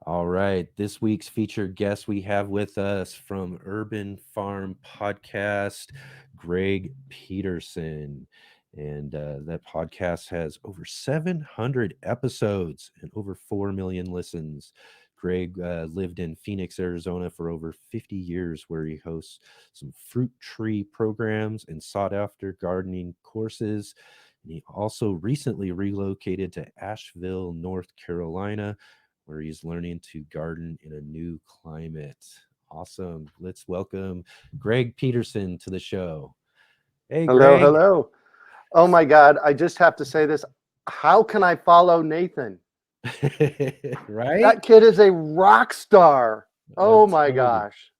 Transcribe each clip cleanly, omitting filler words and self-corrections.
All right. This week's featured guest we have with us from Urban Farm Podcast, Greg Peterson. And that podcast has over 700 episodes and over 4 million listens. Greg lived in Phoenix, Arizona for over 50 years, where he hosts some fruit tree programs and sought after gardening courses. And he also recently relocated to Asheville, North Carolina, where he's learning to garden in a new climate. Awesome. Let's welcome Greg Peterson to the show. Hey, Hello, Greg. hello. Oh my God, I just have to say this. How can I follow Nathan? Right? That kid is a rock star. I'm Oh my telling you. gosh.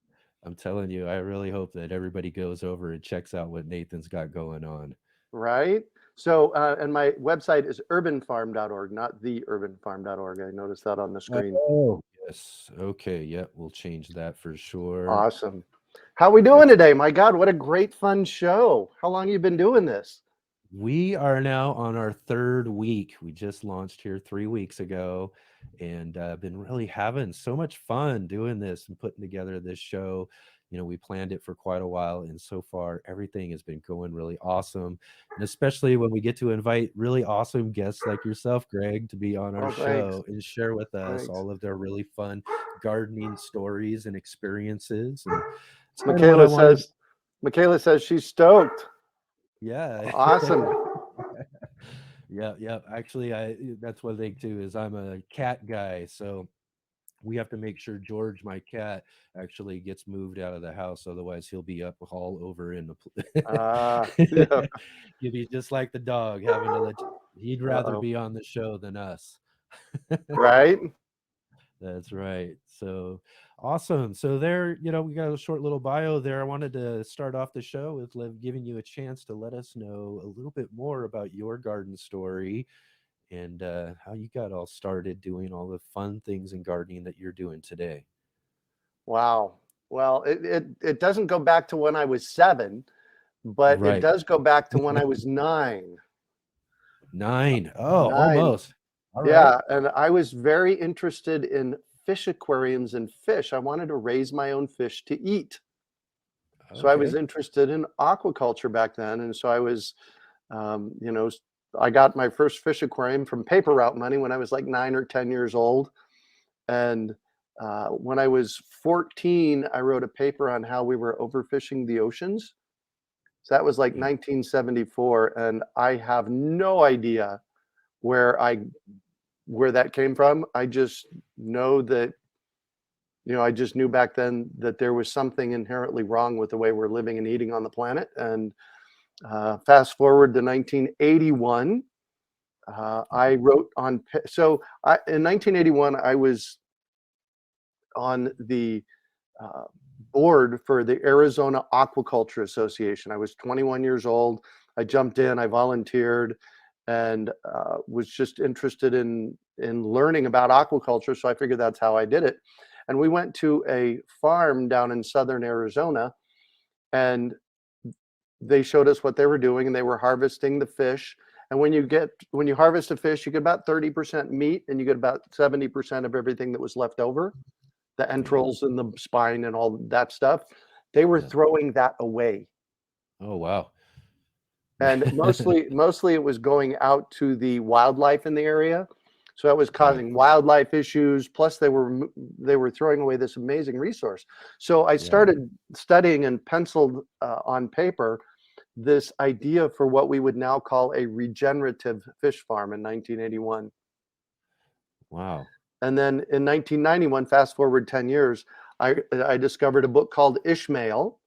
I'm telling you, I really hope that everybody goes over and checks out what Nathan's got going on. Right? So, and my website is urbanfarm.org, not theurbanfarm.org. I noticed that on the screen. Oh, yes. Okay. Yeah, we'll change that for sure. Awesome. How we doing today? My God, what a great fun show. How long you been doing this? We are now on our third week. We just launched here 3 weeks ago and been really having so much fun doing this and putting together this show. We planned it for quite a while, and so far everything has been going really awesome. And especially when we get to invite really awesome guests like yourself, Greg, to be on our Oh, thanks. show and share with us Thanks. all of their really fun gardening stories and experiences. And it's kind of what I Michaela wanted. says, Michaela says she's stoked. Yeah. Awesome. Yeah, yeah. Actually, I that's one thing too is I'm a cat guy, so we have to make sure George, my cat, actually gets moved out of the house. Otherwise, he'll be up all over in Yeah. the. He'll be just like the dog, having to let. He'd rather Uh-oh. be on the show than us. Right? That's right. So awesome. So there, we got a short little bio there. I wanted to start off the show with giving you a chance to let us know a little bit more about your garden story and how you got all started doing all the fun things in gardening that you're doing today. Wow. Well, it doesn't go back to when I was 7, but it Right. does go back to when I was 9. 9. Oh, 9. almost. All right. Yeah, and I was very interested in fish aquariums and fish. I wanted to raise my own fish to eat. So I was Okay. interested in aquaculture back then, and so I was, um, you know, I got my first fish aquarium from paper route money when I was like 9 or 10 years old. And when I was 14, I wrote a paper on how we were overfishing the oceans. So that was like Mm. 1974, and I have no idea where I where that came from. I just know that I just knew back then that there was something inherently wrong with the way we're living and eating on the planet. And fast forward to 1981, I wrote on. In 1981, I was on the uh, board for the Arizona Aquaculture Association. I was 21 years old. I jumped in, I volunteered, and was just interested in learning about aquaculture. So I figured that's how I did it. And we went to a farm down in southern Arizona, and they showed us what they were doing, and they were harvesting the fish. And when you harvest a fish, you get about 30% meat, and you get about 70% of everything that was left over, the Yeah. entrails and the spine and all that stuff. They were Yeah. throwing that away. Oh, wow. And mostly it was going out to the wildlife in the area. So that was Right. causing wildlife issues. Plus they were throwing away this amazing resource. So I Yeah. started studying and penciled on paper this idea for what we would now call a regenerative fish farm in 1981. Wow. And then in 1991, fast forward 10 years, I discovered a book called Ishmael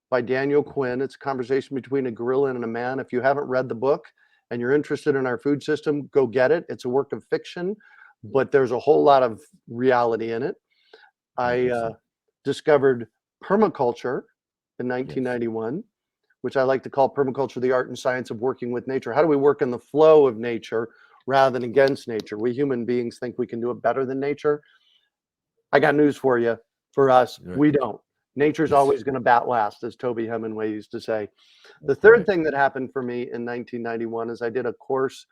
by Daniel Quinn. It's a conversation between a gorilla and a man. If you haven't read the book and you're interested in our food system, go get it. It's a work of fiction, but there's a whole lot of reality in it. I Interesting. discovered permaculture in Yes. 1991, which I like to call permaculture the art and science of working with nature. How do we work in the flow of nature rather than against nature? We human beings think we can do it better than nature. I got news for you. For us, Right. we don't. Nature's always going to bat last, as Toby Hemingway used to say. The third Right. thing that happened for me in 1991 is I did a course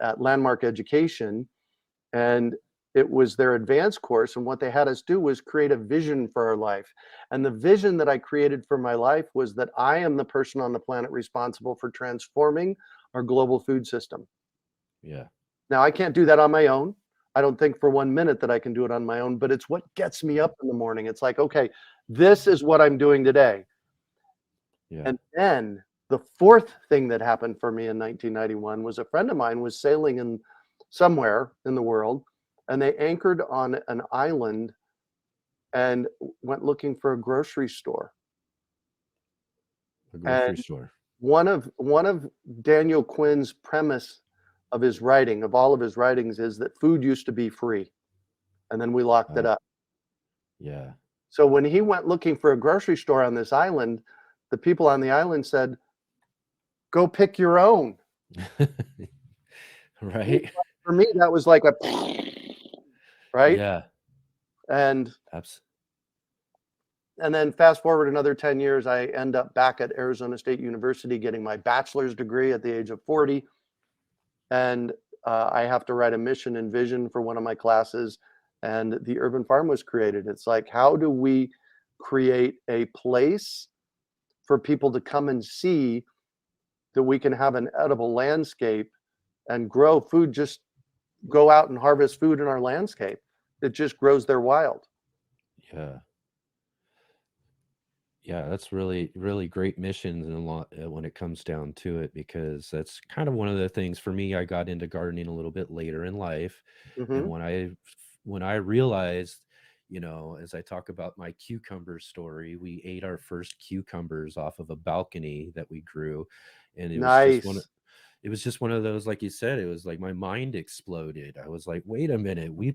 at Landmark Education, and It was their advanced course, and what they had us do was create a vision for our life. And the vision that I created for my life was that I am the person on the planet responsible for transforming our global food system. Yeah. Now, I can't do that on my own. I don't think for 1 minute that I can do it on my own, but it's what gets me up in the morning. It's like, "Okay, this is what I'm doing today." Yeah. And then the 4th thing that happened for me in 1991 was a friend of mine was sailing in somewhere in the world, and they anchored on an island and went looking for a grocery store. A grocery And store. one of Daniel Quinn's premise of his writing, of all of his writings, is that food used to be free, and then we locked it Uh, up. yeah. So when he went looking for a grocery store on this island, the people on the island said, "Go pick your own." Right? For me, that was like a right? Yeah. And Abs and then fast forward another 10 years, I end up back at Arizona State University getting my bachelor's degree at the age of 40. And I have to write a mission and vision for one of my classes. And the urban farm was created. It's like, how do we create a place for people to come and see that we can have an edible landscape and grow food, just go out and harvest food in our landscape. It just grows there wild. yeah. Yeah, that's really, really great missions and a lot when it comes down to it, because that's kind of one of the things for me. I got into gardening a little bit later in life, and Hmm. when I realized, as I talk about my cucumber story, we ate our first cucumbers off of a balcony that we grew, and Nice. it was just one of those, like you said, it was like my mind exploded. I was like, wait a minute, we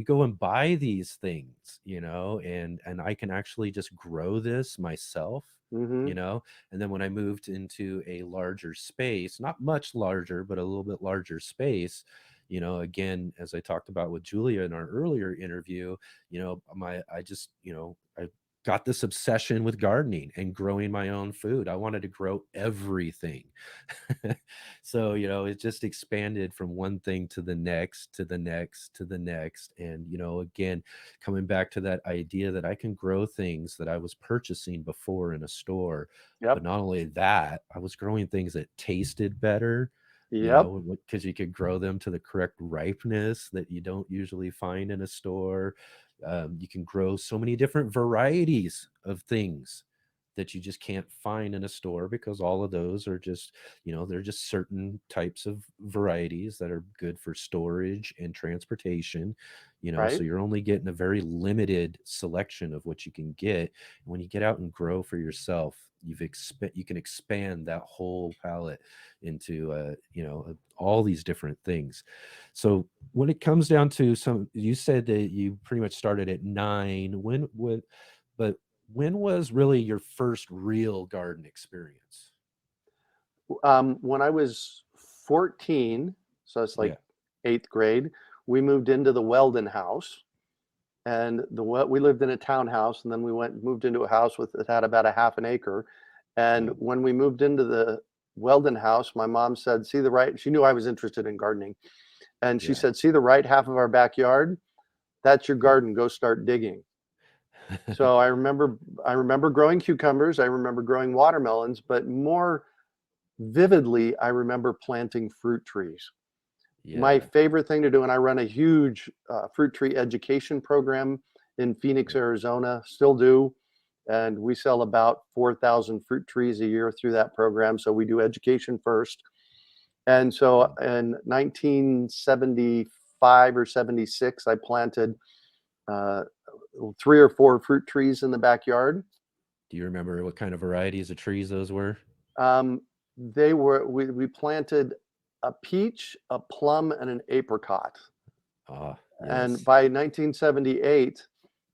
go and buy these things, and I can actually just grow this myself, Hmm. and then when I moved into a larger space, not much larger, but a little bit larger space, again, as I talked about with Julia in our earlier interview, I just, I got this obsession with gardening and growing my own food. I wanted to grow everything. So, it just expanded from one thing to the next, to the next, to the next. And, again, coming back to that idea that I can grow things that I was purchasing before in a store. But Yep. not only that, I was growing things that tasted better, Yep. because you could grow them to the correct ripeness that you don't usually find in a store. You can grow so many different varieties of things that you just can't find in a store, because all of those are just, they're just certain types of varieties that are good for storage and transportation, so Right. you're only getting a very limited selection of what you can get. When you get out and grow for yourself, you can expand that whole palette into all these different things. So when it comes down to some, you said that you pretty much started at 9. But when was really your first real garden experience? When I was 14, so it's like Yeah, 8th grade, we moved into the Weldon house. And we lived in a townhouse, and then we moved into a house that had about a half an acre. And yeah, when we moved into the Weldon house, my mom said, "See the right." She knew I was interested in gardening, and she yeah, said, "See the right half of our backyard? That's your yeah. garden. Go start digging." So I remember growing cucumbers. I remember growing watermelons, but more vividly, I remember planting fruit trees. My Yeah, favorite thing to do, and I run a huge fruit tree education program in Phoenix, yeah, Arizona, still do. And we sell about 4,000 fruit trees a year through that program. So we do education first. And so wow. in 1975 or 76, I planted uh, 3 or 4 fruit trees in the backyard. Do you remember what kind of varieties of trees those were? Um, we planted a peach, a plum, and an apricot. Ah, And yes. by 1978,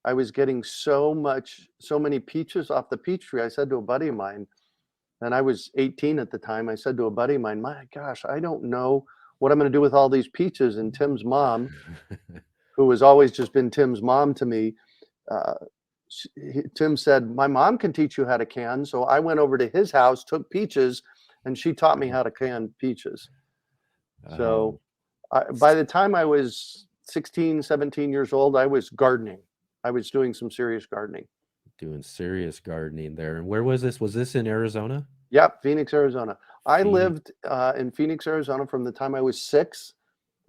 I was getting so many peaches off the peach tree. I said to a buddy of mine, and I was 18 at the time, I said to a buddy of mine, "My gosh, I don't know what I'm going to do with all these peaches." And Tim's mom, who has always just been Tim's mom to me, uh, Tim said, "My mom can teach you how to can." So I went over to his house, took peaches, and she taught me Oh, how to can peaches. um, So by the time I was 16, 17 years old, I was gardening. I was doing some serious gardening. Doing serious gardening there. And where was this? Was this in Arizona? Yep, Phoenix, Arizona. I Phoenix. lived in Phoenix, Arizona from the time I was 6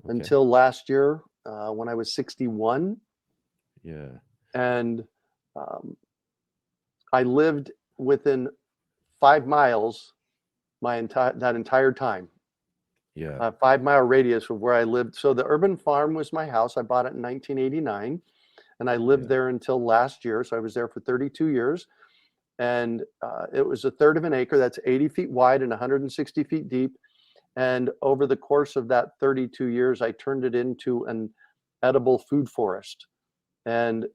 Okay. until last year when I was 61. Yeah. And um, I lived within 5 miles that entire time. Yeah. 5 mile radius of where I lived. So the urban farm was my house. I bought it in 1989, and I lived Yeah. there until last year. So I was there for 32 years, and it was a third of an acre. That's 80 feet wide and 160 feet deep. And over the course of that 32 years, I turned it into an edible food forest. And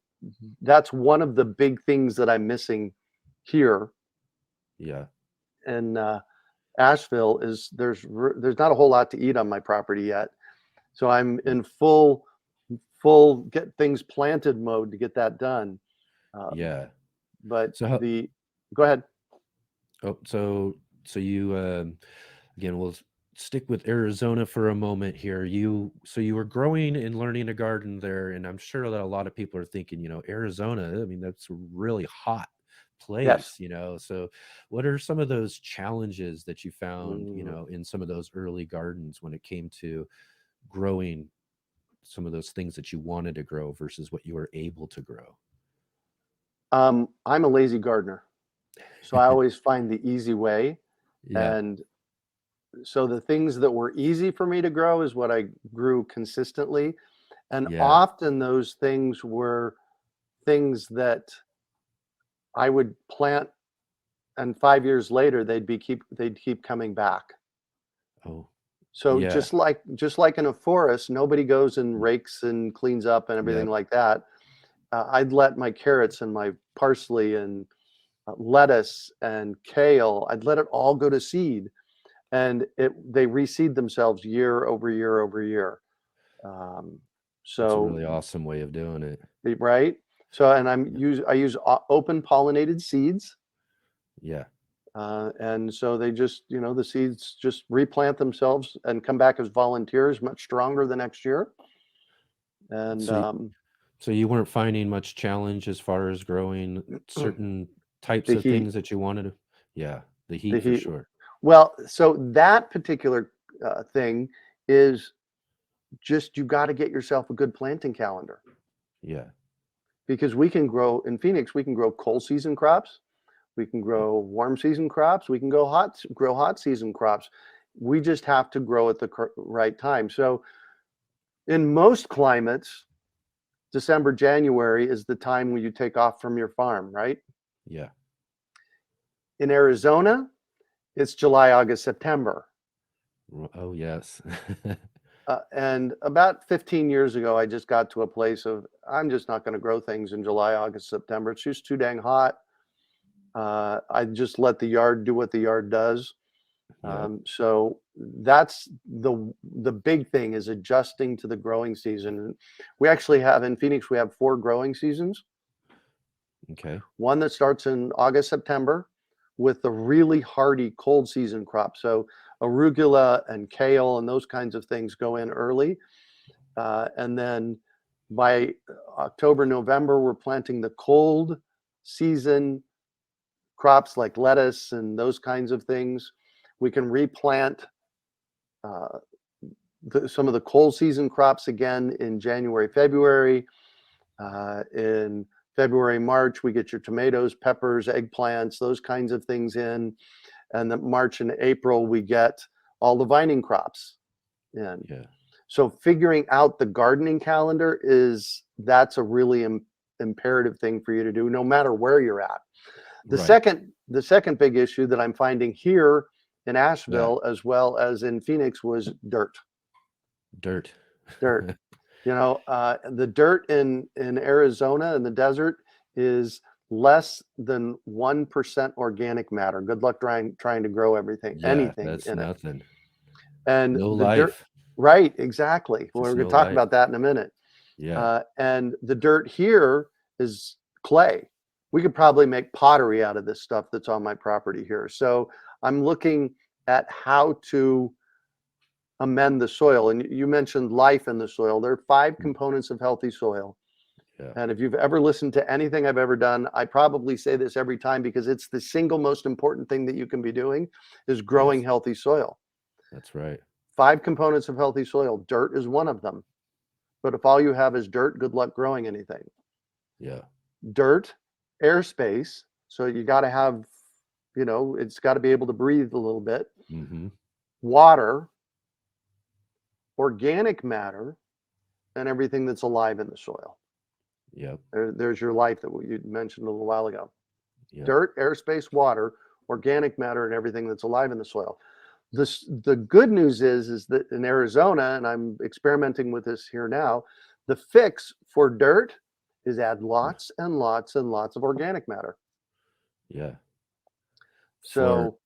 that's one of the big things that I'm missing here Yeah. in Asheville is there's not a whole lot to eat on my property yet. So I'm Yeah. in full get things planted mode to get that done. Yeah. But So how, the go ahead. oh, so you again, we'll stick with Arizona for a moment here. You were growing and learning to garden there, and I'm sure that a lot of people are thinking, Arizona, I mean, that's a really hot Yes. place, So what are some of those challenges that you found, Mm. in some of those early gardens when it came to growing some of those things that you wanted to grow versus what you were able to grow? I'm a lazy gardener, so I always find the easy way. Yeah. And so the things that were easy for me to grow is what I grew consistently. And Yeah. often those things were things that I would plant, and 5 years later they'd keep coming back. Oh, So yeah. just like in a forest, nobody goes and rakes and cleans up and everything Yep. like that. I'd let my carrots and my parsley and lettuce and kale, I'd let it all go to seed, and they reseed themselves year over year over year. Um, That's a so really awesome way of doing it. right. So and Yeah. I use open pollinated seeds. Yeah. And so they just, the seeds just replant themselves and come back as volunteers, much stronger the next year. And So So you weren't finding much challenge as far as growing certain types the of heat, things that you wanted to. Yeah, the the heat for heat. sure. Well, so that particular thing is just you got to get yourself a good planting calendar Yeah, because we can grow in Phoenix. We can grow cold season crops. We can yeah, grow warm season crops. We can grow hot season crops. We just have to grow at the right time. So in most climates, December, January is the time when you take off from your farm, right? yeah. In Arizona, it's July, August, September. Oh, yes. And about 15 years ago, I just got to a place of I'm just not going to grow things in July, August, September. It's just too dang hot. I just let the yard do what the yard does. Yep. So that's the big thing is adjusting to the growing season. We actually have in Phoenix, we have 4 growing seasons. Okay. One that starts in August, September with the really hardy cold season crop. So arugula and kale and those kinds of things go in early. And then by October, November, we're planting the cold season crops like lettuce and those kinds of things. We can replant uh, some of the cold season crops again in January, February. In February, March, we get your tomatoes, peppers, eggplants, those kinds of things in. And then March and April, we get all the vining crops in. Yeah. So figuring out the gardening calendar that's a really imperative thing for you to do, no matter where you're at. Right. The second big issue that I'm finding here in Yeah. Asheville as well as in Phoenix was dirt. Dirt. Dirt. The dirt in Arizona in the desert is less than 1% organic matter. Good luck trying to grow Yeah, anything that's in it. nothing. And No the dirt, life. right? Exactly. Well, Just we're going no to talk life. about that in a minute. Yeah. And the dirt here is clay. We could probably make pottery out of this stuff that's on my property here. So I'm looking at how to amend the soil. And you mentioned life in the soil. There are 5 Mm, components of healthy soil. yeah. And if you've ever listened to anything I've ever done, I probably say this every time because it's the single most important thing that you can be doing is growing Yes, healthy soil. that's right. 5 components of healthy soil. Dirt is one of them. But if all you have is dirt, good luck growing anything. Yeah. Dirt, airspace. So you got to have, it's got to be able to breathe a little bit. Mhm. Water, organic matter, and everything that's alive in the soil. Yep. There's your life that you mentioned a little while ago. Yep. Dirt, airspace, water, organic matter, and everything that's alive in the soil. The good news is that in Arizona, and I'm experimenting with this here now, the fix for dirt is add Mm, lots and lots and lots of organic matter. yeah. For So,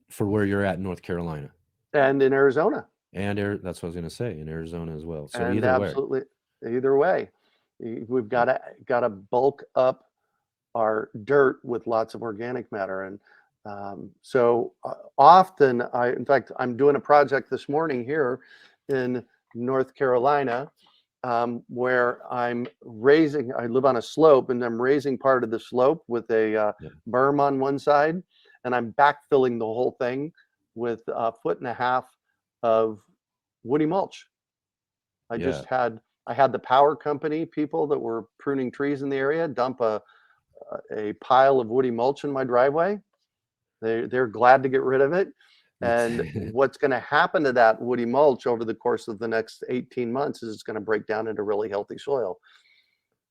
for where you're at in North Carolina. and in Arizona, And that's what I was gonna say, in Arizona as well. So and either way. absolutely either way, we've Yeah. got to bulk up our dirt with lots of organic matter. And so often, in fact, I'm doing a project this morning here in North Carolina where I live on a slope and I'm raising part of the slope with a Yeah. berm on one side, and I'm backfilling the whole thing with a foot and a half of woody mulch. I just Yeah. had I had the power company people that were pruning trees in the area dump a pile of woody mulch in my driveway. They're glad to get rid of it. It's And what's going to happen to that woody mulch over the course of the next 18 months is it's going to break down into really healthy soil.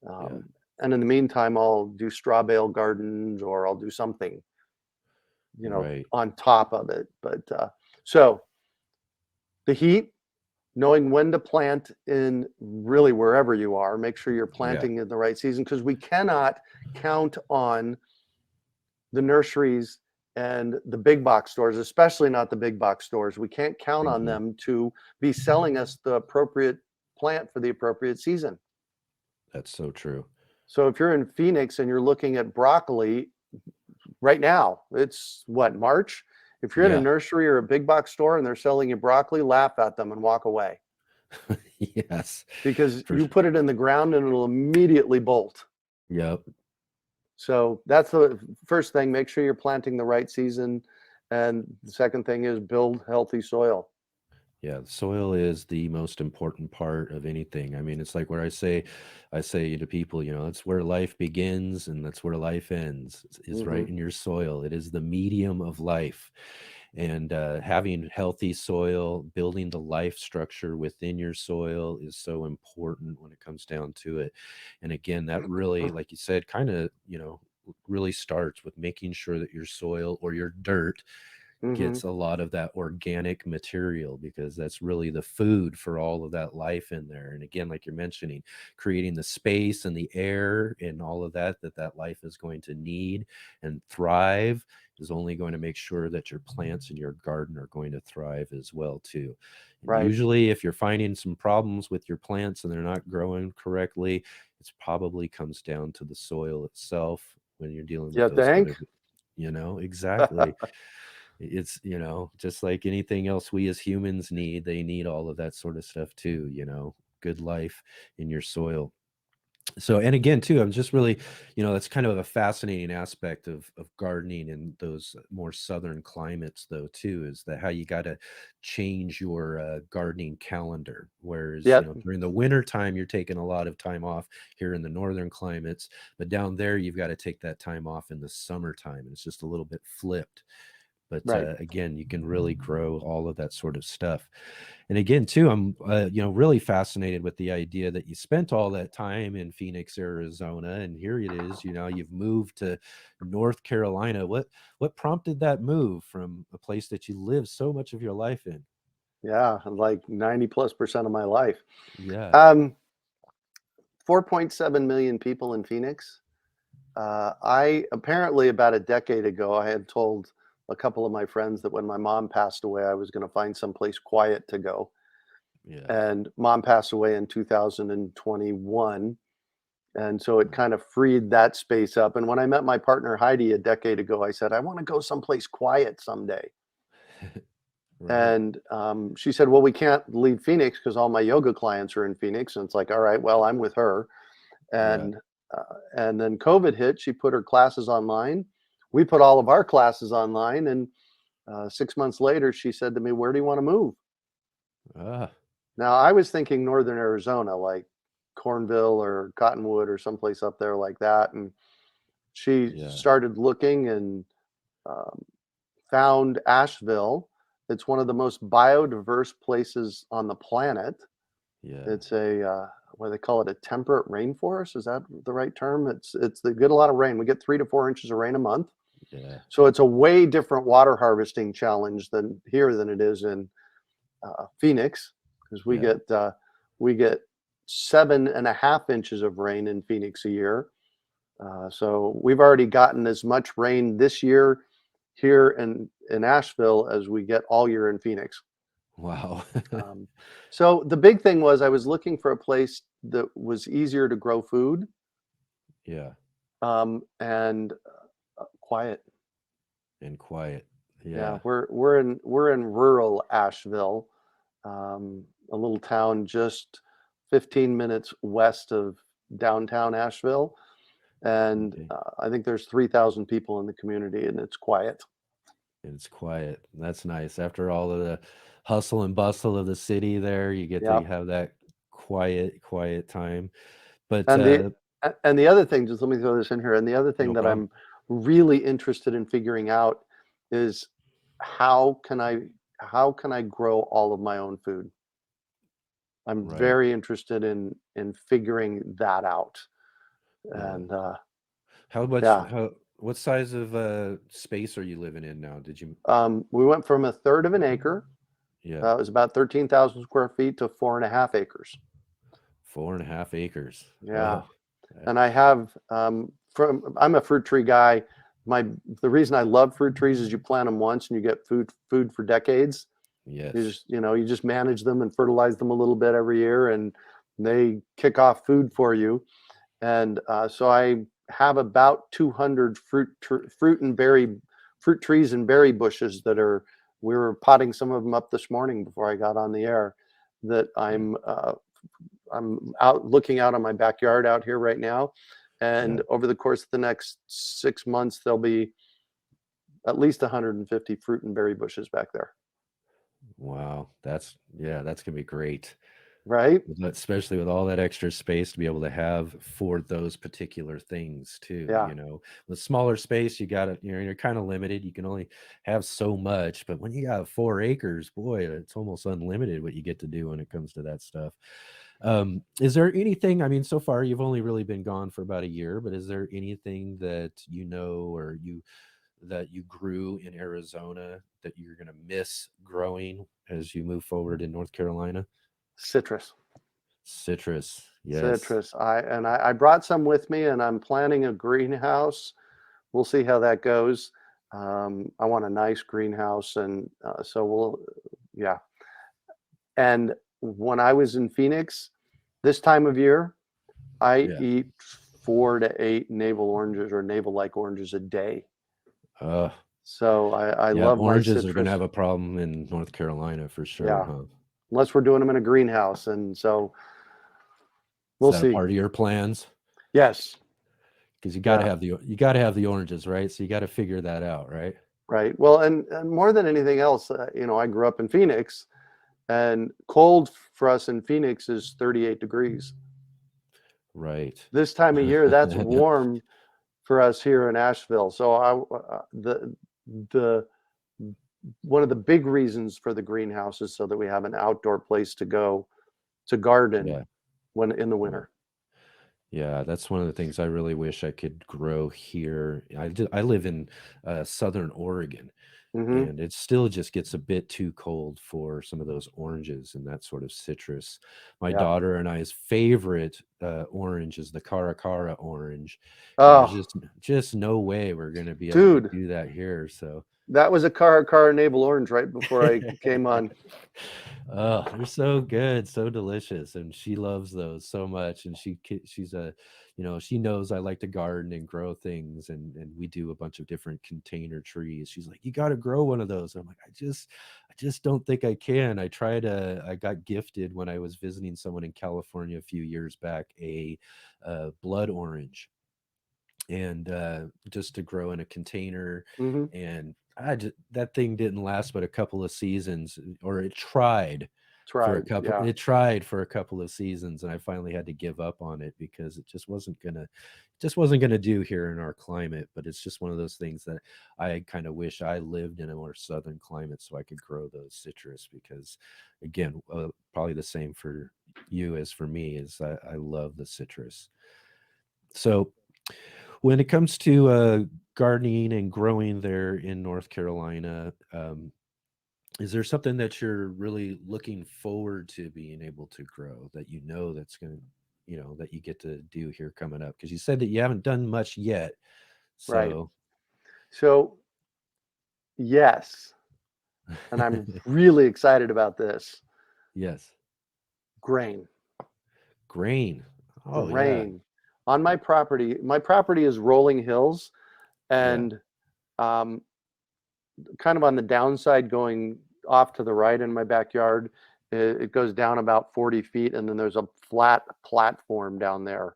yeah. And in the meantime, I'll do straw bale gardens or I'll do something, Right. on top of it. But so the heat, knowing when to plant in really wherever you are, make sure you're Yeah. planting in the right season because we cannot count on the nurseries and the big box stores, especially not the big box stores. We can't count on Mhm. them to be selling us the appropriate plant for the appropriate season. That's so true. So if you're in Phoenix and you're looking at broccoli right now, it's what, March? If you're in a Yeah. nursery or a big box store and they're selling you broccoli, laugh at them and walk away Yes. because For you sure. put it in the ground and it'll immediately bolt. Yep. So that's the first thing. Make sure you're planting the right season. And the second thing is build healthy soil. Yeah, the soil is the most important part of anything. I mean, it's like where I say to people, that's where life begins and that's where life ends, is Hmm. right in your soil. It is the medium of life. And having healthy soil, building the life structure within your soil is so important when it comes down to it. And again, that really, like you said, kind of, really starts with making sure that your soil or your dirt Hmm. gets a lot of that organic material because that's really the food for all of that life in there. And again, like you're mentioning, creating the space and the air and all of that life is going to need and thrive is only going to make sure that your plants in your garden are going to thrive as well too. And Right. usually if you're finding some problems with your plants and they're not growing correctly, it's probably comes down to the soil itself when you're dealing with You those sort of, think? exactly. It's, just like anything else we as humans need, they need all of that sort of stuff too, good life in your soil. So, and again, too, I'm just really, that's kind of a fascinating aspect of gardening in those more southern climates, though, too, is that how you got to change your gardening calendar. Whereas, Yep. during the winter time, you're taking a lot of time off here in the northern climates, but down there, you've got to take that time off in the summertime. And it's just a little bit flipped. But Right. again, you can really grow all of that sort of stuff. And again, too, I'm really fascinated with the idea that you spent all that time in Phoenix, Arizona, and here it is. You've moved to North Carolina. What prompted that move from a place that you lived so much of your life in? Yeah. Like 90+% of my life. Yeah, Um, 4.7 million people in Phoenix. I apparently about a decade ago, I had told a couple of my friends that when my mom passed away, I was going to find someplace quiet to go. yeah, And mom passed away in 2021. And so it mm, kind of freed that space up. And when I met my partner Heidi a decade ago, I said, I want to go someplace quiet someday. Right. And she said, "Well, we can't leave Phoenix because all my yoga clients are in Phoenix." And it's like, all right, well, I'm with her. Yeah. And and then COVID hit. She put her classes online. We put all of our classes online, and 6 months later, she said to me, "Where do you want to move?" Ah, Now, I was thinking northern Arizona, like Cornville or Cottonwood or someplace up there like that. And she yeah. started looking and um, found Asheville. It's one of the most biodiverse places on the planet. Yeah. It's a what do they call it? A temperate rainforest. Is that the right term? It's they get a lot of rain. We get 3 to 4 inches of rain a month. Yeah. So it's a way different water harvesting challenge than here than it is in Phoenix, because Yeah. we get 7.5 inches of rain in Phoenix a year. So we've already gotten as much rain this year here in Asheville as we get all year in Phoenix. Wow. Um, so the big thing was I was looking for a place that was easier to grow food Yeah. and quiet. And quiet. Yeah, Yeah. we're in rural Asheville, a little town just 15 minutes west of downtown Asheville, and Okay. I think there's 3,000 people in the community, and it's quiet. And it's quiet. That's nice. After all of the hustle and bustle of the city there, you get Yeah, to have that quiet time. But and the other thing, just let me throw this in here. And the other thing no that problem. I'm really interested in figuring out is how can I how can I grow all of my own food? I'm Right. very interested in figuring that out. Yeah. And How much yeah, how what size of space are you living in now? Did you we went from a third of an acre, Yeah, it was about 13,000 square feet, to 4.5 acres. 4.5 acres. Yeah, Oh, uh, and I have from I'm a fruit tree guy. My The reason I love fruit trees is you plant them once and you get food for decades. yes. You just manage them and fertilize them a little bit every year, and they kick off food for you. And so I have about 200 fruit trees and berry bushes that are. We were potting some of them up this morning before I got on the air. That Yeah, I'm out looking out on my backyard out here right now, yeah. and over the course of the next 6 months, there'll be at least 150 fruit and berry bushes back there. Wow. That's gonna be great. Right? Especially with all that extra space to be able to have for those particular things too, Yeah, you know? With smaller space, you're kind of limited. You can only have so much, but when you got 4 acres, boy, it's almost unlimited what you get to do when it comes to that stuff. Is there anything, I mean, so far you've only really been gone for about a year, but is there anything that you know or you grew in Arizona that you're gonna miss growing as you move forward in North Carolina? citrus. Citrus, yes. Citrus. I brought some with me, and I'm planning a greenhouse. We'll see how that goes. I want a nice greenhouse, and so yeah. And when I was in Phoenix, this time of year, I Yeah. eat 4 to 8 navel oranges or navel-like oranges a day. Uh, So I yeah, love my oranges are gonna have citrus. a problem in North Carolina for sure, Yeah, huh? unless we're doing them in a greenhouse, and so Is we'll that a see. part of your plans? Yes. Because Yeah. you gotta have the oranges, right? So you gotta figure that out, right? Right. Well, and more than anything else, I grew up in Phoenix, and cold for us in Phoenix is 38 degrees. Right. This time of year, that's warm for us here in Asheville. So the one of the big reasons for the greenhouse is so that we have an outdoor place to go to garden Yeah, when in the yeah. winter. Yeah, that's one of the things I really wish I could grow here. I live in, Southern Oregon, Hmm. and it still just gets a bit too cold for some of those oranges and that sort of citrus. My Yeah. daughter and I's favorite, orange is the Caracara orange, and there's Oh, just no way we're gonna be able to dude, do that here, so That was a Cara Navel Orange right before I came on. Oh, they're so good, so delicious, and she loves those so much. And she's a, she knows I like to garden and grow things, and we do a bunch of different container trees. She's like, "You got to grow one of those." I'm like, I just don't think I can. I got gifted when I was visiting someone in California a few years back a blood orange, and just to grow in a container. Hmm. And that thing didn't last but a couple of seasons, or Tried, yeah. it tried for a couple of seasons, and I finally had to give up on it because it just wasn't gonna do here in our climate. But it's just one of those things that I kind of wish I lived in a more southern climate so I could grow those citrus, because again, probably the same for you as for me, is I love the citrus. So when it comes to gardening and growing there in North Carolina, is there something that you're really looking forward to being able to grow, that that's going to, that you get to do here coming up? Because you said that you haven't done much yet. Right. So, So, yes, and I'm really excited about this. yes, Grain. grain. Oh, yeah. Grain. On my property is rolling hills, Yeah. and um, kind of on the downside going off to the right in my backyard, it goes down about 40 feet, and then there's a flat platform down there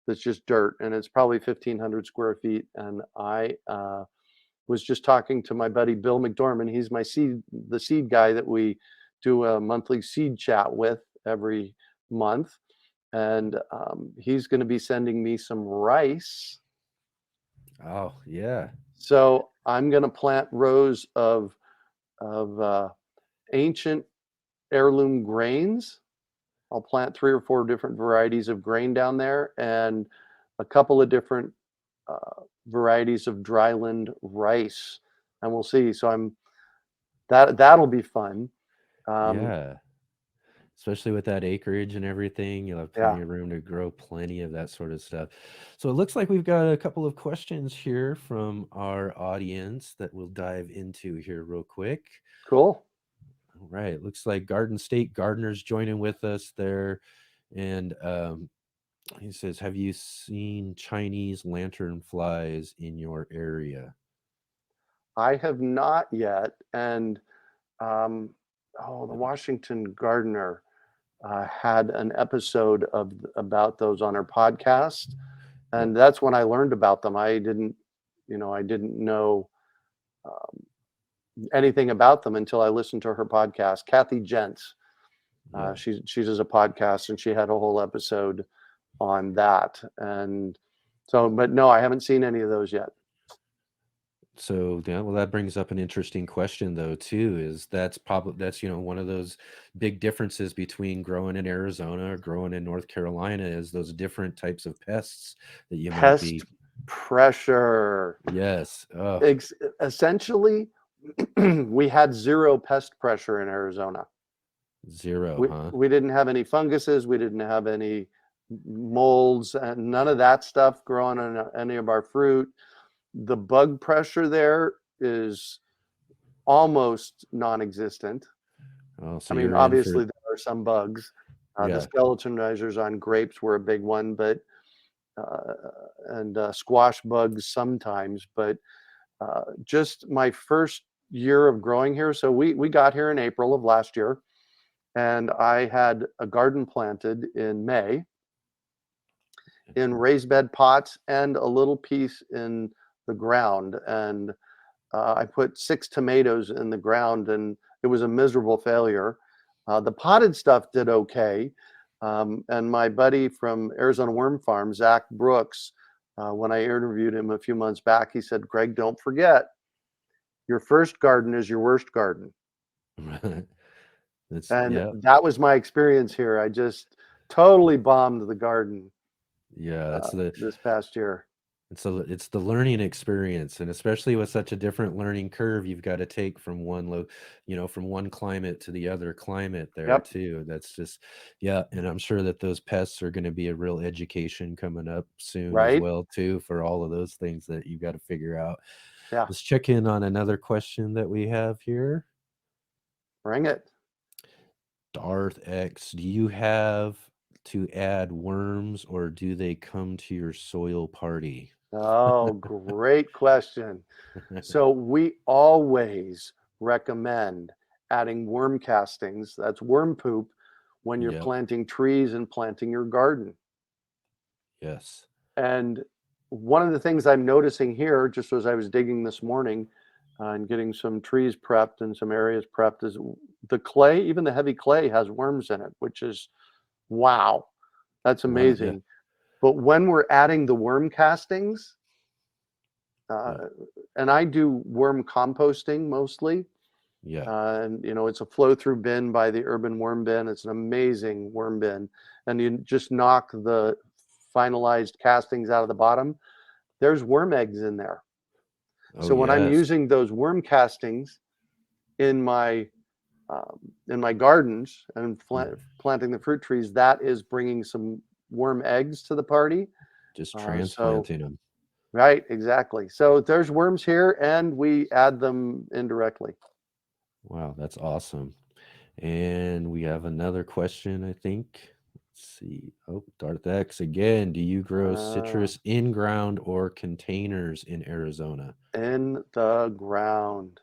that's just dirt, and it's probably 1,500 square feet. And I was just talking to my buddy Bill McDormand. He's the seed guy that we do a monthly seed chat with every month, and he's going to be sending me some rice. Oh, yeah. So I'm going to plant rows of ancient heirloom grains. I'll plant 3 or 4 different varieties of grain down there, and a couple of different varieties of dryland rice, and we'll see. So that'll be fun. Um, Yeah. Especially with that acreage and everything, you'll have yeah, plenty of room to grow plenty of that sort of stuff. So it looks like we've got a couple of questions here from our audience that we'll dive into here real quick. cool. All right, looks like Garden State Gardeners joining with us there, and he says, "Have you seen Chinese lantern flies in your area?" I have not yet, and um, oh, the Have you- Washington Gardener had an episode of about those on her podcast, Yep. and that's when I learned about them. I didn't know anything about them until I listened to her podcast. Kathy Gents, Yeah. she does a podcast, and she had a whole episode on that. And so, but no, I haven't seen any of those yet. So yeah, well, that brings up an interesting question though too. Is that's one of those big differences between growing in Arizona or growing in North Carolina, is those different types of pests that you might Pest be. pressure. Yes. Oh, Essentially, we had zero pest pressure in Arizona. zero, We huh? we didn't have any funguses. We didn't have any molds, and none of that stuff growing on any of our fruit. The bug pressure there is almost non-existent. Oh, so I mean, you're in for, obviously there are some bugs. The yeah. skeletonizers on grapes were a big one, but uh, and squash bugs sometimes. But just my first year of growing here. So we got here in April of last year, and I had a garden planted in May in raised bed pots and a little piece in the ground. And I put 6 tomatoes in the ground, and it was a miserable failure. The potted stuff did okay. And my buddy from Arizona Worm Farm, Zach Brooks, when I interviewed him a few months back, he said, "Greg, don't forget, your first garden is your worst garden." That's, And yeah. that was my experience here. I just totally bombed the garden Yeah, that's the this past year. it's the learning experience, and especially with such a different learning curve you've got to take from from one climate to the other climate there Yep. too. That's just, yeah, and I'm sure that those pests are going to be a real education coming up soon as Right. well too, for all of those things that you got to figure out. Yeah, Let's check in on another question that we have here. bring it. Darth X, do you have to add worms or do they come to your soil party? Oh, great question. So we always recommend adding worm castings, that's worm poop, when you're Yep. planting trees and planting your garden. Yes. And one of the things I'm noticing here, just as I was digging this morning and getting some trees prepped and some areas prepped, is the clay, even the heavy clay, has worms in it, which is wow, that's One. Yeah. amazing. But when we're adding the worm castings, uh, Yeah. and I do worm composting mostly. Yeah. And it's a flow through bin by the urban worm bin. It's an amazing worm bin. And you just knock the finalized castings out of the bottom. There's worm eggs in there. Oh, So when I'm yes. using those worm castings in my in my gardens and Mm. planting the fruit trees, that is bringing some worm eggs to the party. Just So transplanting them. right, exactly. So there's worms here, and we add them indirectly. Wow, that's awesome. And we have another question, I think. Let's see. Oh, Darth X again. Do you grow Uh, citrus in ground or containers in Arizona? in the ground.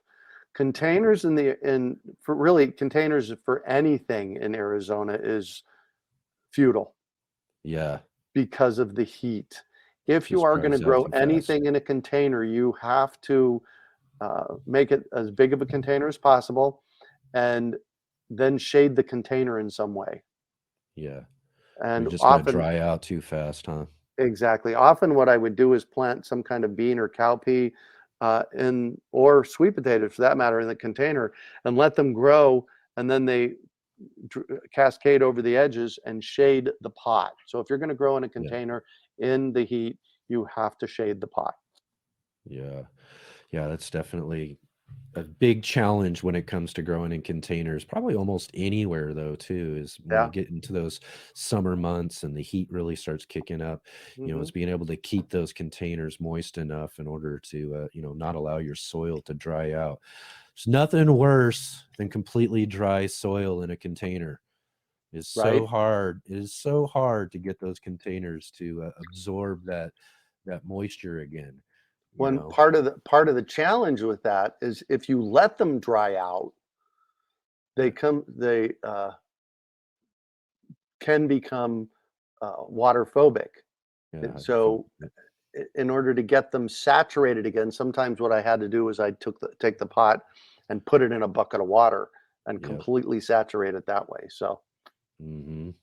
Containers in for really containers for anything in Arizona is futile Yeah, because of the heat. If you just are going to dries out grow too fast. anything in a container, you have to make it as big of a container as possible and then shade the container in some way. Yeah. Or And you're just gonna often, dry out too fast, huh? exactly, often what I would do is plant some kind of bean or cowpea in or sweet potatoes for that matter in the container and let them grow, and then they cascade over the edges and shade the pot. So if you're going to grow in a Yeah. container in the heat, you have to shade the pot. Yeah. Yeah, that's definitely a big challenge when it comes to growing in containers, probably almost anywhere though too, is when you Yeah. get into those summer months and the heat really starts kicking up, Hmm. it's being able to keep those containers moist enough in order to, not allow your soil to dry out. There's nothing worse than completely dry soil in a container. It's so Right. hard. It is so hard to get those containers to absorb that moisture again, you One know. part of the challenge with that is if you let them dry out, Yeah. they can become water phobic. Yeah, And hydrophobic. so in order to get them saturated again, sometimes what I had to do is I take the pot and put it in a bucket of water and Yep. completely saturate it that way. So Mhm.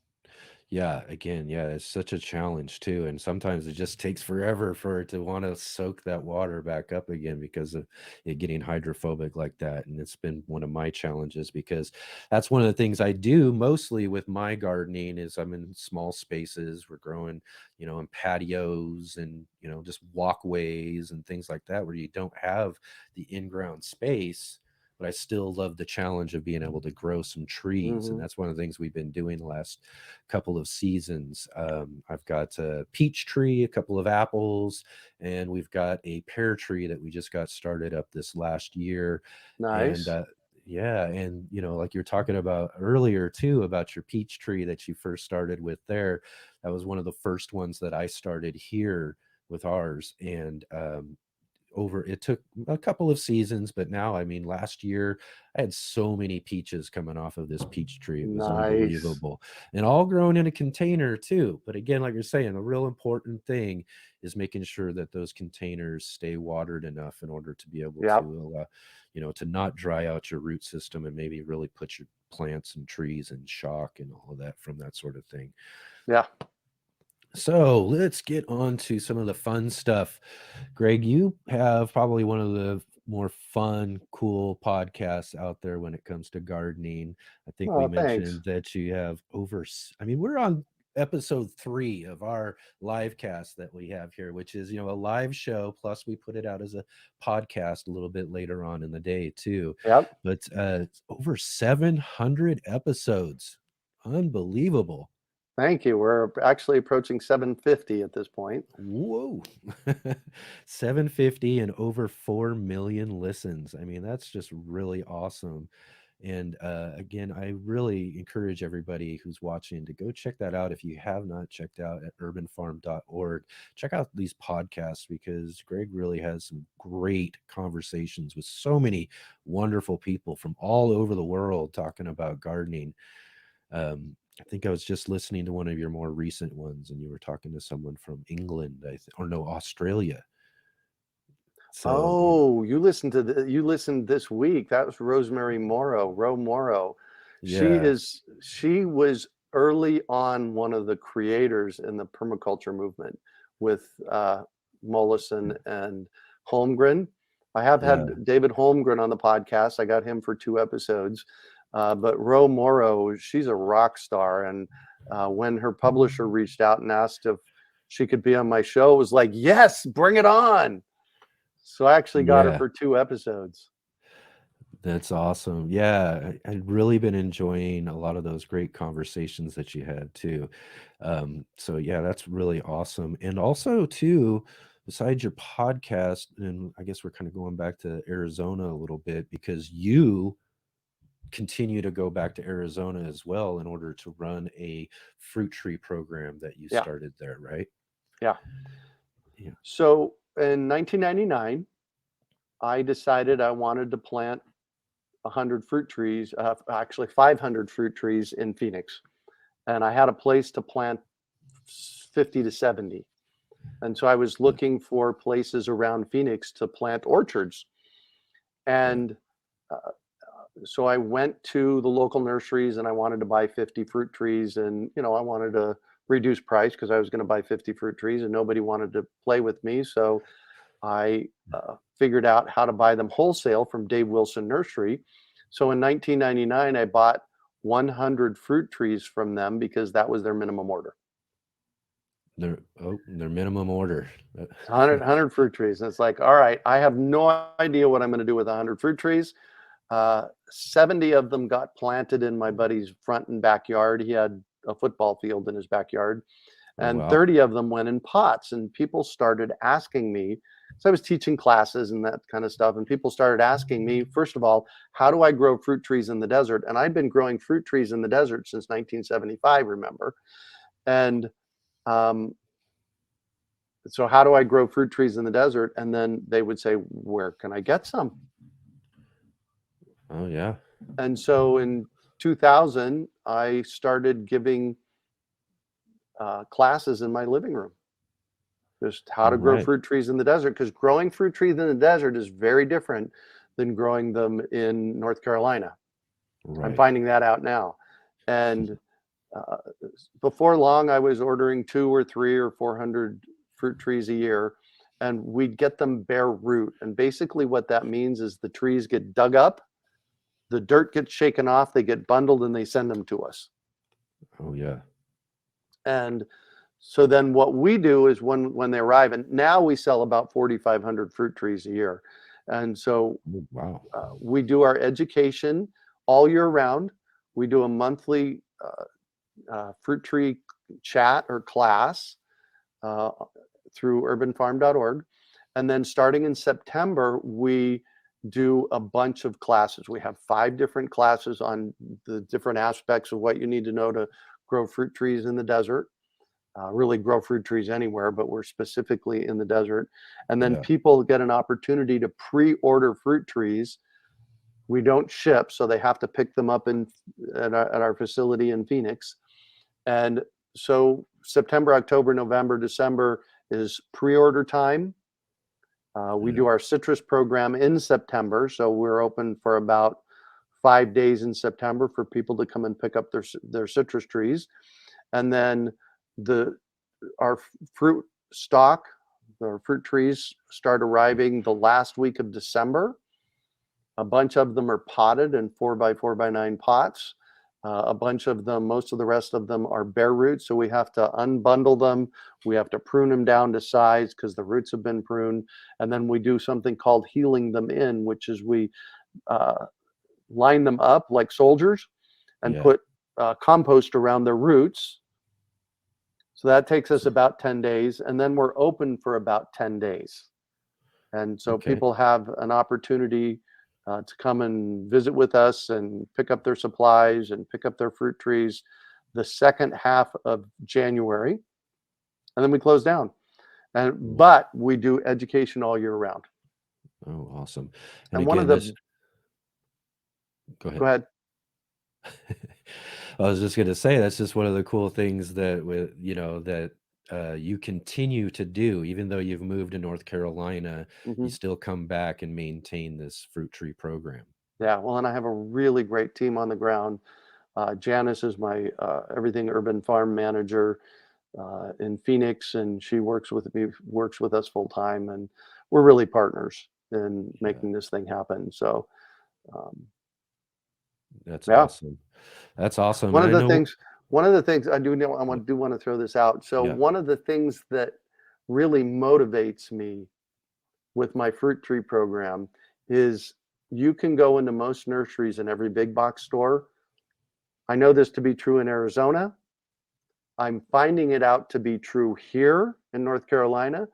Yeah, again, yeah, it's such a challenge too, and sometimes it just takes forever for it to wanna soak that water back up again because of it getting hydrophobic like that, and it's been one of my challenges because that's one of the things I do mostly with my gardening is I'm in small spaces, we're growing, in patios and, just walkways and things like that where you don't have the in-ground space, but I still love the challenge of being able to grow some trees, and mhm, that's one of the things we've been doing the last couple of seasons. I've got a peach tree, a couple of apples, and we've got a pear tree that we just got started up this last year. And nice. yeah, and like you're talking about earlier too, about your peach tree that you first started with there. That was one of the first ones that I started here with ours. And it took a couple of seasons, but now, I mean, last year I had so many peaches coming off of this peach tree. It was Nice. unbelievable, and all grown in a container too. But again, like you're saying, the real important thing is making sure that those containers stay watered enough in order to be able Yep. to to not dry out your root system and maybe really put your plants and trees in shock and all of that from that sort of thing. Yeah. So let's get on to some of the fun stuff. Greg, you have probably one of the more fun, cool podcasts out there when it comes to gardening. I think we Oh, thanks. mentioned that you have I mean, we're on episode 3 of our live cast that we have here, which is, a live show. Plus, we put it out as a podcast a little bit later on in the day, too. Yep. But it's over 700 episodes. Unbelievable. Thank you. We're actually approaching 750 at this point. Whoa. 750 and over 4 million listens. I mean, that's just really awesome. And again, I really encourage everybody who's watching to go check that out. If you have not checked out at urbanfarm.org, check out these podcasts because Greg really has some great conversations with so many wonderful people from all over the world talking about gardening. I think I was just listening to one of your more recent ones, and you were talking to someone from England, or no, Australia. So, Oh, you listened this week. That was Rosemary Morrow, Ro Morrow. yeah, She was early on one of the creators in the permaculture movement with Mollison and Holmgren. I have yeah, had David Holmgren on the podcast. I got him for 2 episodes. But Ro Morrow, she's a rock star. And when her publisher reached out and asked if she could be on my show, it was like, yes, bring it on. So I actually got her yeah. for 2 episodes. That's awesome. Yeah, I've really been enjoying a lot of those great conversations that you had too. So yeah, that's really awesome. And also too, besides your podcast, and I guess we're kind of going back to Arizona a little bit because you continue to go back to Arizona as well in order to run a fruit tree program that you Yeah, started there, right? yeah. Yeah. So in 1999, I decided I wanted to plant 100 fruit trees, actually 500 fruit trees in Phoenix. And I had a place to plant 50 to 70. And so I was Yeah. looking for places around Phoenix to plant orchards. Yeah. And so I went to the local nurseries and I wanted to buy 50 fruit trees. And, I wanted to reduce price because I was going to buy 50 fruit trees and nobody wanted to play with me. So I figured out how to buy them wholesale from Dave Wilson Nursery. So in 1999, I bought 100 fruit trees from them because that was their minimum order. Their minimum order. 100 fruit trees. And it's like, all right, I have no idea what I'm going to do with 100 fruit trees. 70 of them got planted in my buddy's front and backyard. He had a football field in his backyard. Oh And wow. 30 of them went in pots. And people started asking me, so I was teaching classes and that kind of stuff. And people started asking me, first of all, how do I grow fruit trees in the desert? And I'd been growing fruit trees in the desert since 1975, remember? And um, so, how do I grow fruit trees in the desert? And then they would say, where can I get some? Oh yeah. And so in 2000, I started giving classes in my living room, just how All to grow right. fruit trees in the desert. Because growing fruit trees in the desert is very different than growing them in North Carolina. I'm Right. finding that out now. And uh, before long, I was ordering 2 or 3 or 400 fruit trees a year, and we'd get them bare root. And basically, what that means is the trees get dug up, the dirt gets shaken off, they get bundled, and they send them to us. Oh yeah. And so then what we do is when they arrive, and now we sell about 4,500 fruit trees a year. And so Oh, wow. we do our education all year round. We do a monthly fruit tree chat or class uh, through urbanfarm.org. And then starting in September, we do a bunch of classes. We have 5 different classes on the different aspects of what you need to know to grow fruit trees in the desert. Really grow fruit trees anywhere, but we're specifically in the desert. And then Yeah. people get an opportunity to pre-order fruit trees. We don't ship, so they have to pick them up at our facility in Phoenix. And so September, October, November, December is pre-order time. We Yeah. do our citrus program in September, so we're open for about 5 days in September for people to come and pick up their citrus trees. And then the our fruit stock, our fruit trees start arriving the last week of December. A bunch of them are potted in 4x4x9 pots. A bunch of them, most of the rest of them are bare roots, so we have to unbundle them. We have to prune them down to size because the roots have been pruned. And then we do something called healing them in, which is we uh, line them up like soldiers and Yeah. put compost around their roots. So that takes us So, about 10 days, and then we're open for about 10 days. And so okay. people have an opportunity to come and visit with us and pick up their supplies and pick up their fruit trees the second half of January, and then we close down. And Oh, but we do education all year round. oh, awesome. And And one of again, this, the go Go ahead. ahead. I was just going to say that's just one of the cool things that with that you continue to do, even though you've moved to North Carolina, you Hmm. still come back and maintain this fruit tree program. Yeah, well, and I have a really great team on the ground. Janice is my everything urban farm manager in Phoenix, and she works with us full time, and we're really partners in Yeah, making this thing happen. So, um, that's yeah, awesome. That's awesome. one And of I the know, things, one of the things I do know, yeah, do want to throw this out. So, yeah, one of the things that really motivates me with my fruit tree program is you can go into most nurseries in every big box store. I know this to be true in Arizona. I'm finding it out to be true here in North Carolina,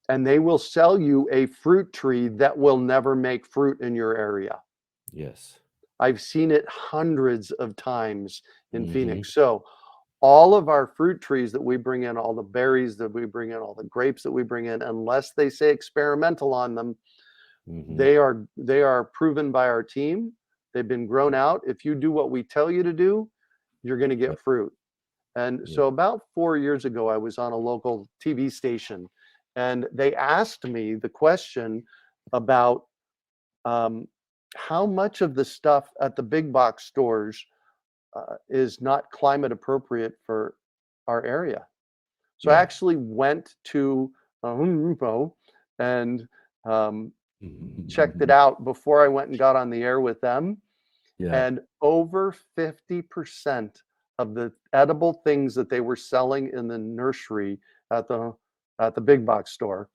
and they will sell you a fruit tree that will never make fruit in your area. yes. I've seen it hundreds of times in Mm-hmm. Phoenix. So, all of our fruit trees that we bring in, all the berries that we bring in, all the grapes that we bring in, unless they say experimental on them, Mm-hmm. they are proven by our team. They've been grown out. If you do what we tell you to do, you're going to get Yep. fruit. And Yep. so about 4 years ago, I was on a local TV station, and they asked me the question about um, how much of the stuff at the big box stores is not climate appropriate for our area. So I Yeah. actually went to Home Depot and um, checked it out before I went and got on the air with them. Yeah. And over 50% of the edible things that they were selling in the nursery at the at the big box store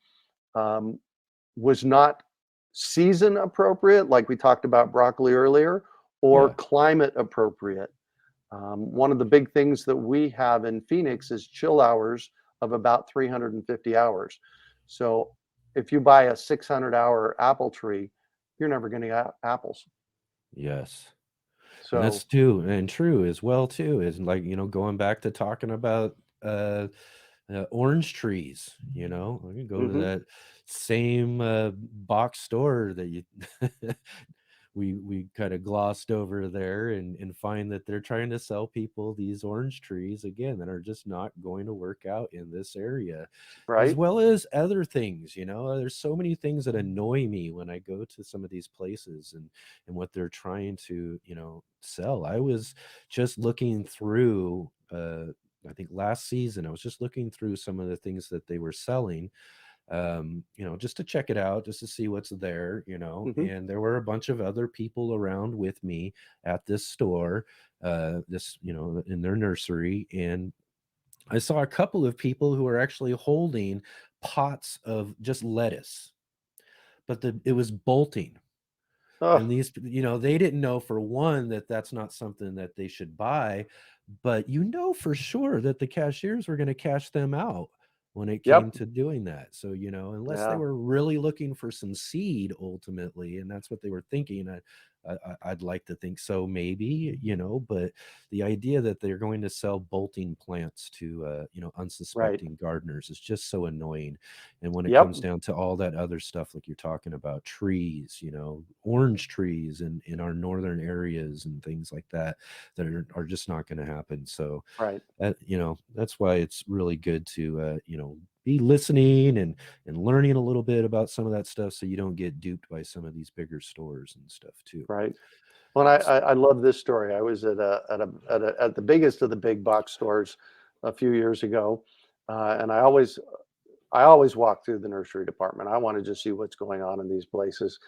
um, was not season appropriate, like we talked about broccoli earlier, or Yeah. climate appropriate. One of the big things that we have in Phoenix is chill hours of about 350 hours. So if you buy a 600-hour apple tree, you're never going to get apples. Yes. And that's So, too and true as well too, is like, going back to talking about uh orange trees, I can go to mhm, that same box store that you we kind of glossed over there, and find that they're trying to sell people these orange trees again that are just not going to work out in this area, as right? well as other things. There's so many things that annoy me when I go to some of these places, and what they're trying to sell. I was just looking through I think last season I was just looking through some of the things that they were selling, just to check it out, just to see what's there, Mhm. and there were a bunch of other people around with me at this store, in their nursery, and I saw a couple of people who were actually holding pots of just lettuce, but it was bolting. And Oh, they didn't know, for one, that that's not something that they should buy, but for sure that the cashiers were going to cash them out when it came yep. to doing that. So, unless they Yeah, were really looking for some seed ultimately, and that's what they were thinking, I'd like to think so, maybe, but the idea that they're going to sell bolting plants to, right. unsuspecting gardeners is just so annoying. And when it Yep, comes down to all that other stuff, like you're talking about trees, orange trees in our northern areas and things like that, that are just not going to happen. So, right, that's why it's really good to, be listening and learning a little bit about some of that stuff, so you don't get duped by some of these bigger stores and stuff too. right. Well, I love this story. I was at the biggest of the big box stores a few years ago, and I always walk through the nursery department. I want to just see what's going on in these places,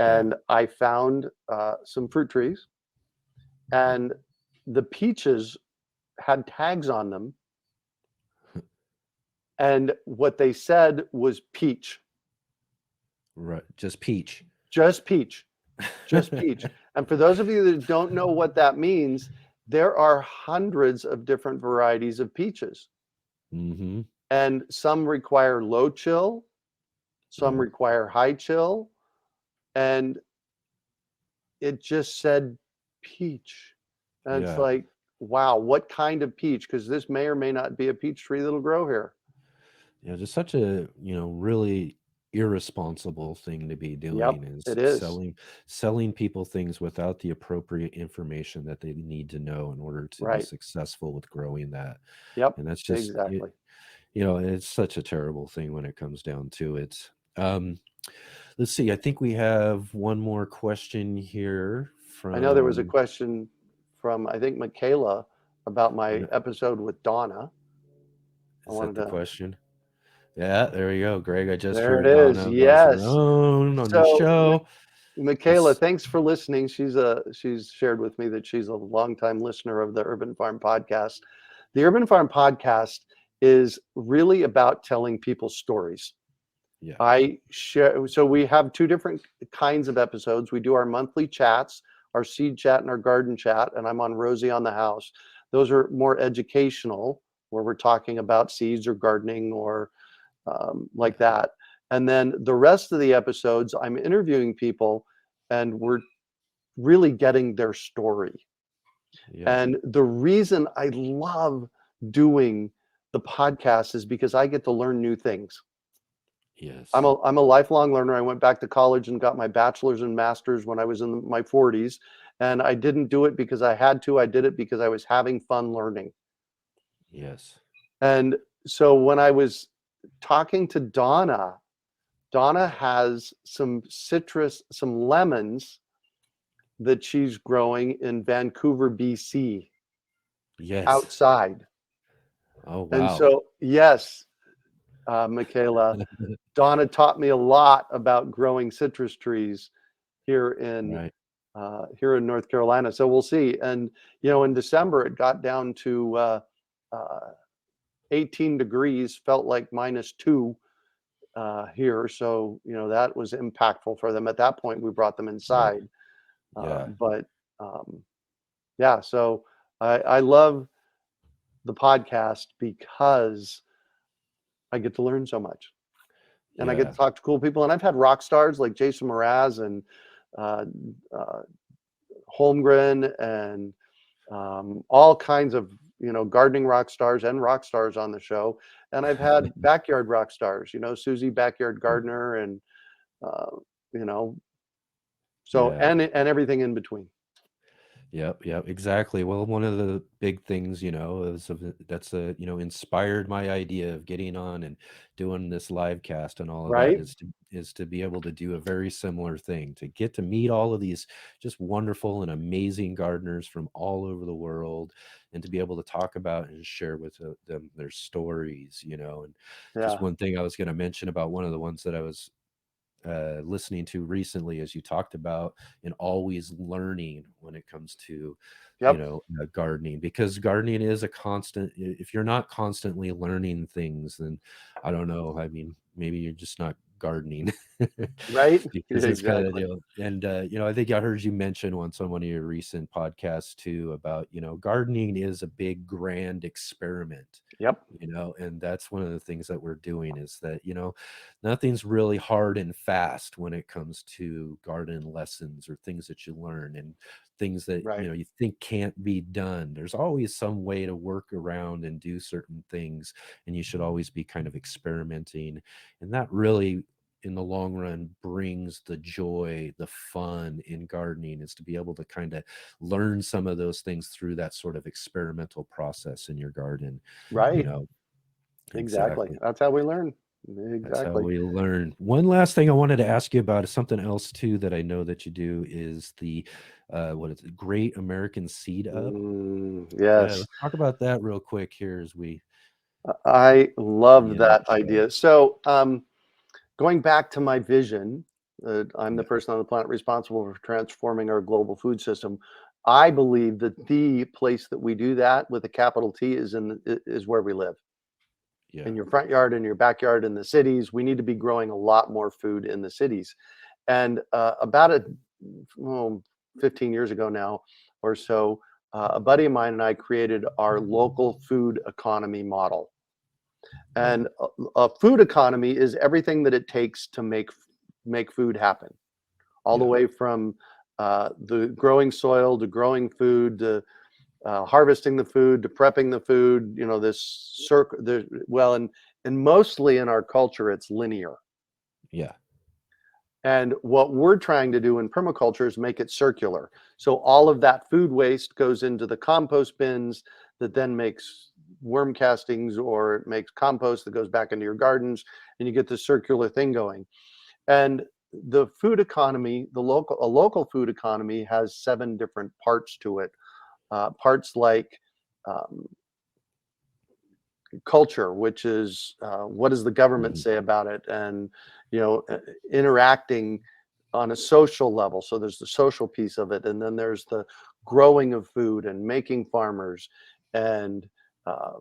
Yeah. and I found some fruit trees, and the peaches had tags on them, and what they said was peach, Right. Just peach. just peach, just peach. And for those of you that don't know what that means, there are hundreds of different varieties of peaches. Mm-hmm. And some require low chill, some Yeah. require high chill, and it just said peach. And it's Yeah. like, wow, what kind of peach? Because this may or may not be a peach tree that'll grow here. Yeah, just such a, really irresponsible thing to be Yep, doing is it is. selling people things without the appropriate information that they need to know in order to be Right. successful with growing that. Yep, And that's just it, exactly. it's such a terrible thing when it comes down to it. Um, let's see. I think we have one more question here I know there was a from, question from, I think, Michaela about my no, episode with Donna. I is that wanted the to, question? Yeah, there we go, Greg. I just there it heard is. Donna Yes. Mazzarone on your So, show. Michaela, It's thanks for listening. She's shared with me that she's a longtime listener of the Urban Farm podcast. The Urban Farm podcast is really about telling people stories. Yeah, I share, so we have two different kinds of episodes. We do our monthly chats, our seed chat and our garden chat, and I'm on Rosie on the House. Those are more educational, where we're talking about seeds or gardening or like yeah, that. And then the rest of the episodes, I'm interviewing people and we're really getting their story. yeah. And the reason I love doing the podcast is because I get to learn new things. Yes. I'm a lifelong learner. I went back to college and got my bachelor's and master's when I was in my 40s. And I didn't do it because I had to. I did it because I was having fun learning. Yes. And so when I was talking to Donna, Donna has some citrus, some lemons that she's growing in Vancouver, BC, Yes. outside. Oh, And wow. so, yes, Michaela, Donna taught me a lot about growing citrus trees here in Right. here in North Carolina. So we'll see. And in December it got down to uh, 18 degrees, felt like -2 here. So that was impactful for them. At that point, we brought them Right. inside. Yeah. But yeah, so I love the podcast because I get to learn so much. And I get Yeah. to talk to cool people. And I've had rock stars like Jason Mraz and uh, uh, Holmgren and all kinds of gardening rock stars and rock stars on the show. And I've had backyard rock stars, Susie Backyard Gardener, and uh, you know, so Yeah. and everything in between. Yep, yep, exactly. Well, one of the big things, is that's inspired my idea of getting on and doing this live cast and all of that Right? is to be able to do a very similar thing, to get to meet all of these just wonderful and amazing gardeners from all over the world, and to be able to talk about and share with them their stories, and just Yeah. one thing I was going to mention about one of the ones that I was listening to recently, as you talked about, and always learning when it comes to Yep. gardening, because gardening is a constant. If you're not constantly learning things, then I don't know, I mean, maybe you're just not gardening. Right? Because it's kind of, Exactly. and I think I heard you mention once on one of your recent podcasts too about, gardening is a big grand experiment, Yep. and that's one of the things that we're doing, is that, nothing's really hard and fast when it comes to garden lessons or things that you learn, and things that, Right. you think can't be done. There's always some way to work around and do certain things, and you should always be kind of experimenting. And that really, in the long run, brings the joy, the fun in gardening, is to be able to kind of learn some of those things through that sort of experimental process in your garden. you Right. know Exactly. exactly. That's how we learn. That's how Exactly. we learn. One last thing I wanted to ask you about is something else too that I know that you do, is the what is it, Great American Seed Up. Yeah, Yes. let's talk about that real quick here as we I get love you into that the show. idea. So, going back to my vision, I'm the Yeah, person on the planet responsible for transforming our global food system. I believe that the place that we do that with a capital T is where we live. In yeah, your front yard, in your backyard, in the cities. We need to be growing a lot more food in the cities. And about well, 15 years ago now or so, a buddy of mine and I created our local food economy model. Right. And a food economy is everything that it takes to make food happen, all the Yeah. way from the growing soil to growing food to harvesting the food to prepping the food. You know, this circle. Well, and mostly in our culture, it's linear. Yeah. And what we're trying to do in permaculture is make it circular. So all of that food waste goes into the compost bins that then makes worm castings, or it makes compost that goes back into your gardens, and you get the circular thing going. And the food economy, a local food economy has 7 different parts to it. Parts like um, culture, which is what does the government Mhm. say about it, and you know, interacting on a social level. So there's the social piece of it, and then there's the growing of food and making farmers and uh,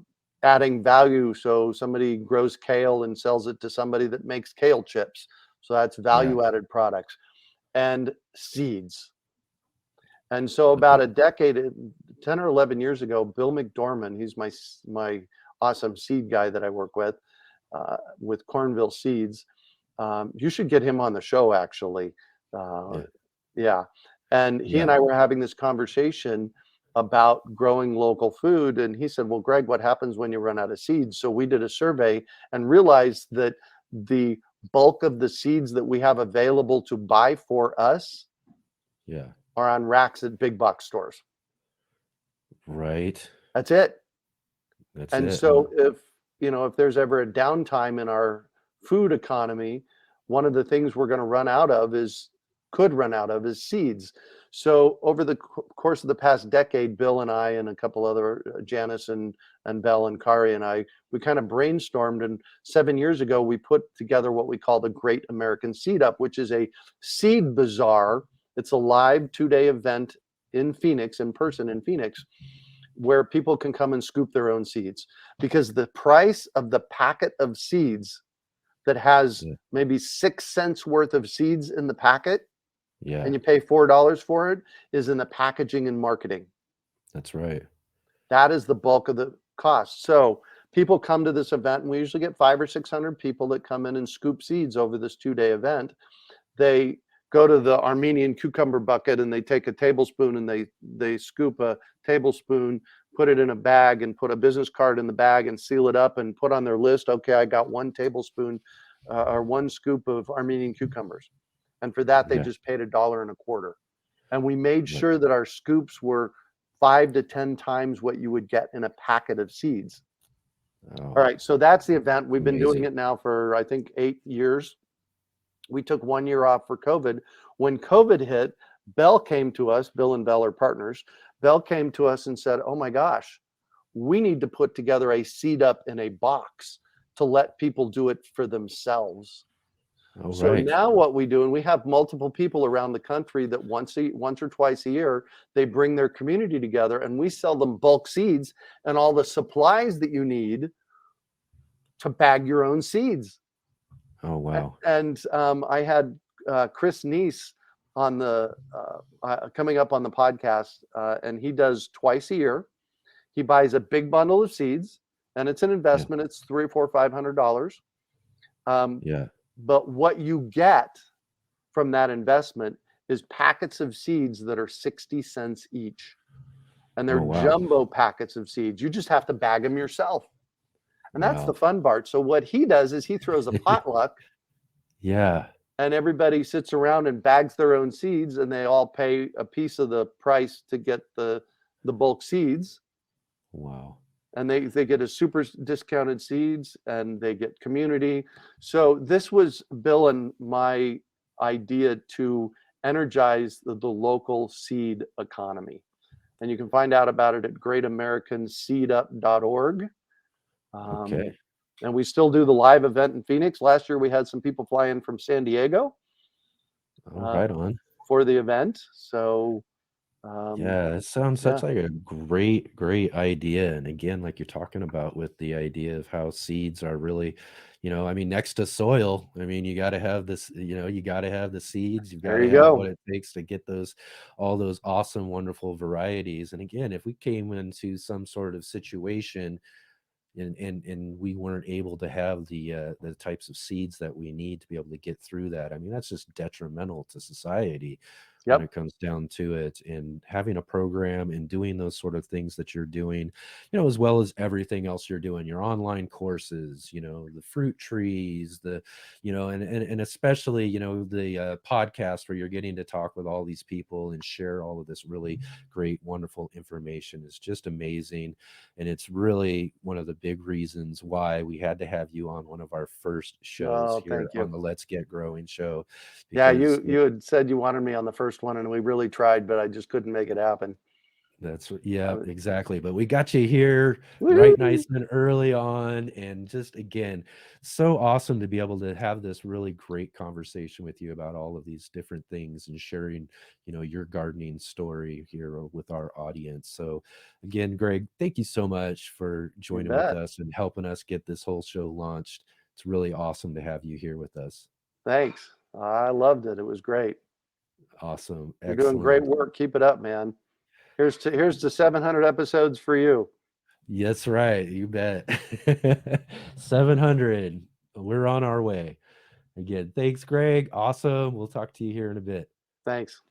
adding value. So somebody grows kale and sells it to somebody that makes kale chips. So that's Yeah. value added products and seeds. And so about Okay. a decade, 10 or 11 years ago, Bill McDorman, he's my awesome seed guy that I work with Cornville Seeds. You should get him on the show, actually. Uh, Yeah. yeah. And he and Yeah. I were having this conversation about growing local food. And he said, well, Greg, what happens when you run out of seeds? So we did a survey and realized that the bulk of the seeds that we have available to buy for us Yeah. are on racks at big box stores. Right. That's it. That's And it, huh? so if there's ever a downtime in our food economy, one of the things we're going to run out of is could run out of is seeds. So over the course of the past decade, Bill and I and a couple other Janice and Bell and Kari and I, we kind of brainstormed, and 7 years ago we put together what we call the Great American Seed Up, which is a seed bazaar. It's a live 2-day event in Phoenix, in person in Phoenix, where people can come and scoop their own seeds, because the price of the packet of seeds that has Yeah. maybe 6 cents worth of seeds in the packet, and Yeah. you pay $4 for it, is in the packaging and marketing. That's right. That is the bulk of the cost. So people come to this event, and we usually get 500 or 600 people that come in and scoop seeds over this 2-day event. They go to the Armenian cucumber bucket and they take a tablespoon and they scoop a tablespoon, put it in a bag, and put a business card in the bag and seal it up and put on their list, okay, I got 1 tablespoon or 1 scoop of Armenian cucumbers. And for that, they Yeah. just paid $1.25. And we made Right. sure that our scoops were 5 to 10 times what you would get in a packet of seeds. All Oh, right, so that's the event. We've been doing amazing. it now for, I think, 8 years. We took 1 year off for COVID. When COVID hit, Bell came to us. Bill and Bell are partners. Bell came to us and said, oh my gosh, we need to put together a seed up in a box to let people do it for themselves. All So right. now what we do, and we have multiple people around the country that once or twice a year, they bring their community together, and we sell them bulk seeds and all the supplies that you need to bag your own seeds. Oh, wow. And I had Chris Neese on the coming up on the podcast, and he does twice a year. He buys a big bundle of seeds, and it's an Yeah. investment. It's $300 or $500. Um, Yeah. but what you get from that investment is packets of seeds that are 60 cents each, and they're Oh, wow. jumbo packets of seeds. You just have to bag them yourself, and that's the Wow. fun part. So what he does is he throws a potluck, Yeah. and everybody sits around and bags their own seeds, and they all pay a piece of the price to get the bulk seeds, Wow. and they get a super discounted seeds, and they get community. So this was Bill and my idea to energize the local seed economy, and you can find out about it at greatamericanseedup.org. um, Okay. and we still do the live event in Phoenix. Last year we had some people fly in from San Diego Oh, uh, right on. for the event. So, um, Yeah, it sounds yeah, such like a great, great idea. And again, like you're talking about with the idea of how seeds are really, I mean, next to soil, I mean, you got to have this, you got to have the seeds, you've got there to you have what go. it takes to get all those awesome, wonderful varieties. And again, if we came into some sort of situation and we weren't able to have the types of seeds that we need to be able to get through that. I mean, that's just detrimental to society when Yep. it comes down to it. And having a program and doing those sort of things that you're doing, as well as everything else you're doing, your online courses, the fruit trees, and especially, the podcast where you're getting to talk with all these people and share all of this really great, wonderful information is just amazing. And it's really one of the big reasons why we had to have you on one of our first shows Oh, here thank you. on the Let's Get Growing show, Yeah, because you had said you wanted me on the first one, and we really tried, but I just couldn't make it happen. that's what, I yeah, was, exactly. But we got you here right woohoo! nice and early on. And just again, so awesome to be able to have this really great conversation with you about all of these different things and sharing, your gardening story here with our audience. So again, Greg, thank you so much for You joining with bet. us and helping us get this whole show launched. It's really awesome to have you here with us. Thanks. I loved it. It was great. Awesome. You're doing great Excellent. work. Keep it up, man. Here's to 700 episodes for you. Yes, right. You bet. 700. We're on our way. Again, thanks, Greg. Awesome. We'll talk to you here in a bit. Thanks.